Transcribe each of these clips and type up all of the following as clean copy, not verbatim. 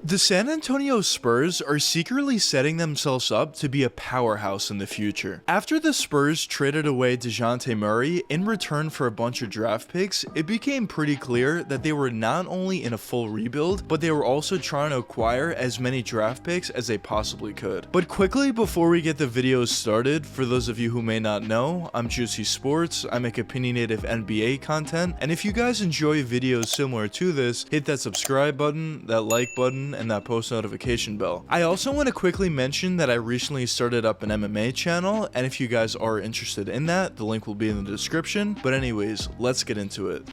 The San Antonio Spurs are secretly setting themselves up to be a powerhouse in the future. After the Spurs traded away DeJounte Murray in return for a bunch of draft picks, it became pretty clear that they were not only in a full rebuild, but they were also trying to acquire as many draft picks as they possibly could. But quickly, before we get the videos started, for those of you who may not know, I'm Juicy Sports, I make opinionative NBA content, and if you guys enjoy videos similar to this, hit that subscribe button, that like button, and that post notification bell. I also want to quickly mention that I recently started up an MMA channel, and if you guys are interested in that, the link will be in the description. But anyways, let's get into it.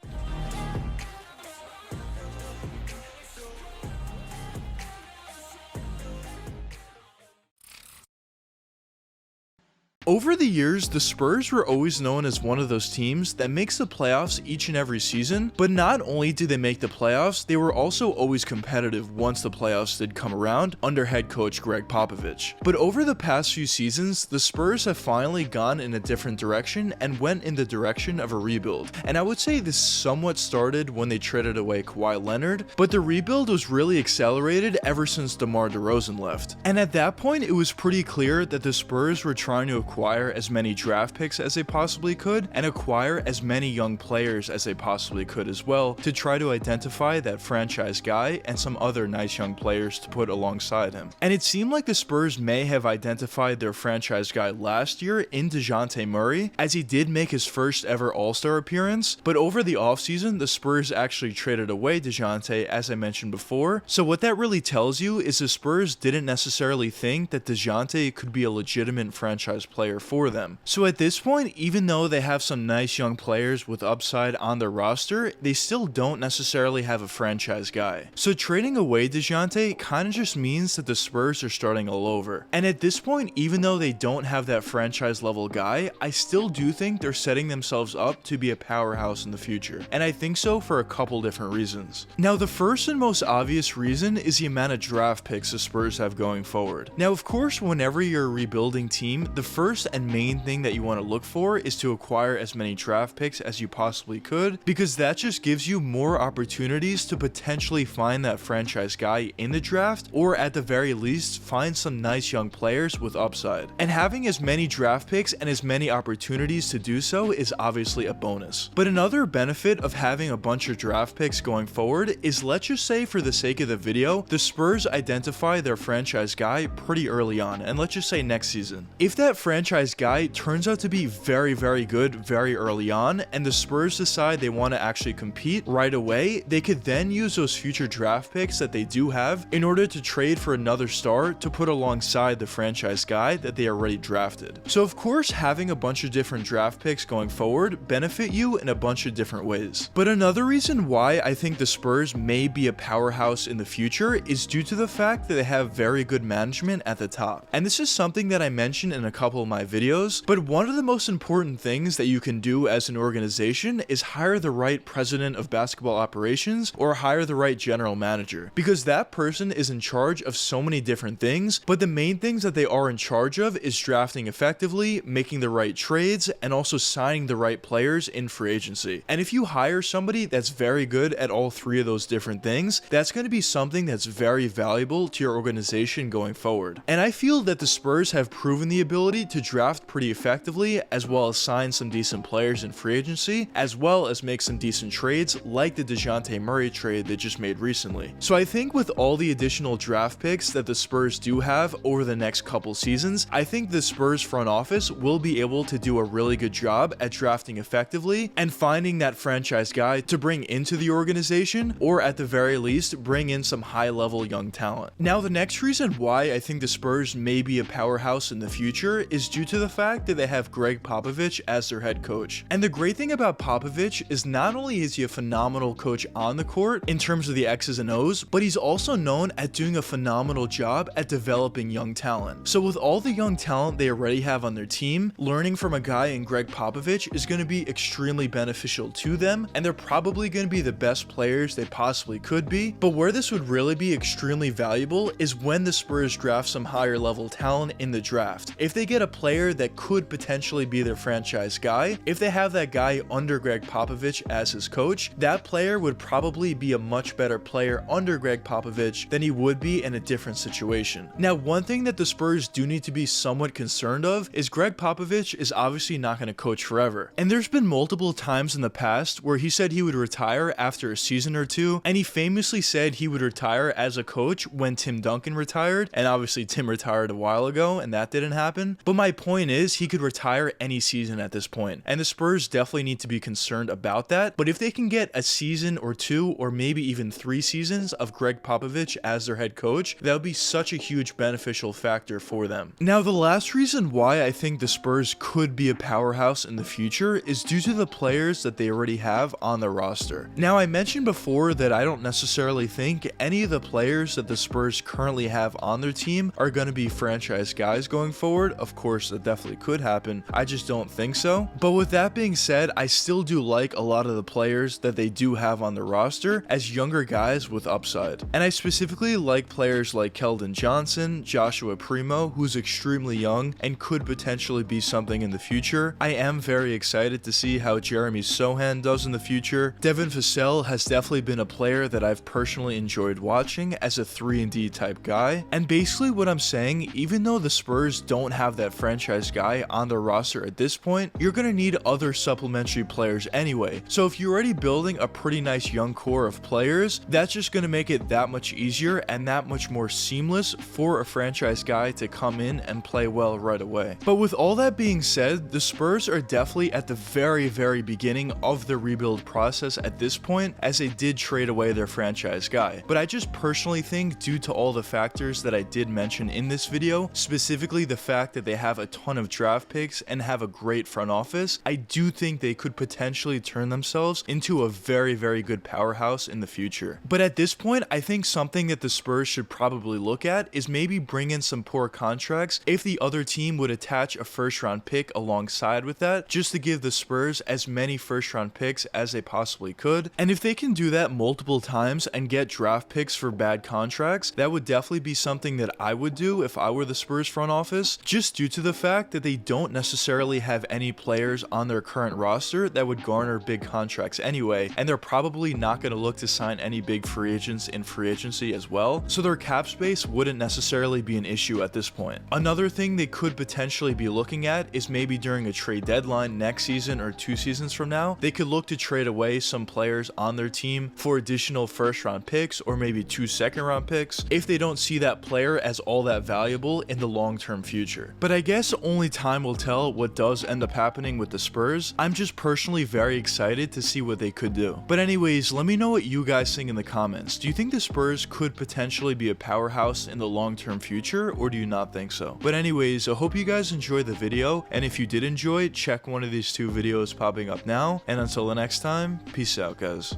Over the years, the Spurs were always known as one of those teams that makes the playoffs each and every season, but not only did they make the playoffs, they were also always competitive once the playoffs did come around under head coach Gregg Popovich. But over the past few seasons, the Spurs have finally gone in a different direction and went in the direction of a rebuild. And I would say this somewhat started when they traded away Kawhi Leonard, but the rebuild was really accelerated ever since DeMar DeRozan left. And at that point, it was pretty clear that the Spurs were trying to acquire as many draft picks as they possibly could and acquire as many young players as they possibly could as well to try to identify that franchise guy and some other nice young players to put alongside him. And it seemed like the Spurs may have identified their franchise guy last year in DeJounte Murray, as he did make his first ever All-Star appearance, but over the offseason, the Spurs actually traded away DeJounte, as I mentioned before. So what that really tells you is the Spurs didn't necessarily think that DeJounte could be a legitimate franchise player for them. So at this point, even though they have some nice young players with upside on their roster, they still don't necessarily have a franchise guy. So trading away DeJounte kind of just means that the Spurs are starting all over. And at this point, even though they don't have that franchise level guy, I still do think they're setting themselves up to be a powerhouse in the future. And I think so for a couple different reasons. Now, the first and most obvious reason is the amount of draft picks the Spurs have going forward. Now, of course, whenever you're a rebuilding team, the first and main thing that you want to look for is to acquire as many draft picks as you possibly could, because that just gives you more opportunities to potentially find that franchise guy in the draft, or at the very least find some nice young players with upside. And having as many draft picks and as many opportunities to do so is obviously a bonus. But another benefit of having a bunch of draft picks going forward is, let's just say for the sake of the video, the Spurs identify their franchise guy pretty early on, and let's just say next season. If that franchise guy turns out to be very good very early on, and the Spurs decide they want to actually compete right away, they could then use those future draft picks that they do have in order to trade for another star to put alongside the franchise guy that they already drafted. So of course, having a bunch of different draft picks going forward benefit you in a bunch of different ways. But another reason why I think the Spurs may be a powerhouse in the future is due to the fact that they have very good management at the top. And this is something that I mentioned in a couple of my videos, but one of the most important things that you can do as an organization is hire the right president of basketball operations or hire the right general manager, because that person is in charge of so many different things, but the main things that they are in charge of is drafting effectively, making the right trades, and also signing the right players in free agency. And if you hire somebody that's very good at all three of those different things, that's going to be something that's very valuable to your organization going forward. And I feel that the Spurs have proven the ability to draft pretty effectively, as well as sign some decent players in free agency, as well as make some decent trades like the DeJounte Murray trade they just made recently. So I think with all the additional draft picks that the Spurs do have over the next couple seasons, I think the Spurs front office will be able to do a really good job at drafting effectively and finding that franchise guy to bring into the organization, or at the very least bring in some high-level young talent. Now, the next reason why I think the Spurs may be a powerhouse in the future is due to the fact that they have Gregg Popovich as their head coach. And the great thing about Popovich is not only is he a phenomenal coach on the court in terms of the X's and O's, but he's also known at doing a phenomenal job at developing young talent. So with all the young talent they already have on their team, learning from a guy in Gregg Popovich is going to be extremely beneficial to them, and they're probably going to be the best players they possibly could be. But where this would really be extremely valuable is when the Spurs draft some higher level talent in the draft. If they get a player that could potentially be their franchise guy, if they have that guy under Gregg Popovich as his coach, that player would probably be a much better player under Gregg Popovich than he would be in a different situation. Now, one thing that the Spurs do need to be somewhat concerned of is Gregg Popovich is obviously not going to coach forever. And there's been multiple times in the past where he said he would retire after a season or two, and he famously said he would retire as a coach when Tim Duncan retired, and obviously Tim retired a while ago and that didn't happen. But my point is, he could retire any season at this point, and the Spurs definitely need to be concerned about that. But if they can get a season or two, or maybe even 3 seasons of Gregg Popovich as their head coach, that would be such a huge beneficial factor for them. Now, the last reason why I think the Spurs could be a powerhouse in the future is due to the players that they already have on their roster. Now, I mentioned before that I don't necessarily think any of the players that the Spurs currently have on their team are going to be franchise guys going forward. Of course, that definitely could happen. I just don't think so. But with that being said, I still do like a lot of the players that they do have on the roster as younger guys with upside. And I specifically like players like Keldon Johnson, Joshua Primo, who's extremely young and could potentially be something in the future. I am very excited to see how Jeremy Sohan does in the future. Devin Vassell has definitely been a player that I've personally enjoyed watching as a 3-and-D type guy. And basically what I'm saying, even though the Spurs don't have that franchise guy on their roster at this point, you're going to need other supplementary players anyway. So if you're already building a pretty nice young core of players, that's just going to make it that much easier and that much more seamless for a franchise guy to come in and play well right away. But with all that being said, the Spurs are definitely at the very beginning of the rebuild process at this point, as they did trade away their franchise guy. But I just personally think, due to all the factors that I did mention in this video, specifically the fact that they have a ton of draft picks and have a great front office, I do think they could potentially turn themselves into a very good powerhouse in the future. But at this point, I think something that the Spurs should probably look at is maybe bring in some poor contracts if the other team would attach a first-round pick alongside with that, just to give the Spurs as many first-round picks as they possibly could. And if they can do that multiple times and get draft picks for bad contracts, that would definitely be something that I would do if I were the Spurs front office, just due to the fact that they don't necessarily have any players on their current roster that would garner big contracts anyway, and they're probably not going to look to sign any big free agents in free agency as well, so their cap space wouldn't necessarily be an issue at this point. Another thing they could potentially be looking at is maybe during a trade deadline next season or 2 seasons from now, they could look to trade away some players on their team for additional first-round picks or maybe 2 second-round picks if they don't see that player as all that valuable in the long-term future. But I guess only time will tell what does end up happening with the Spurs. I'm just personally very excited to see what they could do. But anyways, let me know what you guys think in the comments. Do you think the Spurs could potentially be a powerhouse in the long-term future, or do you not think so? But anyways, I hope you guys enjoyed the video, and if you did enjoy, check one of these 2 videos popping up now, and until the next time, peace out guys.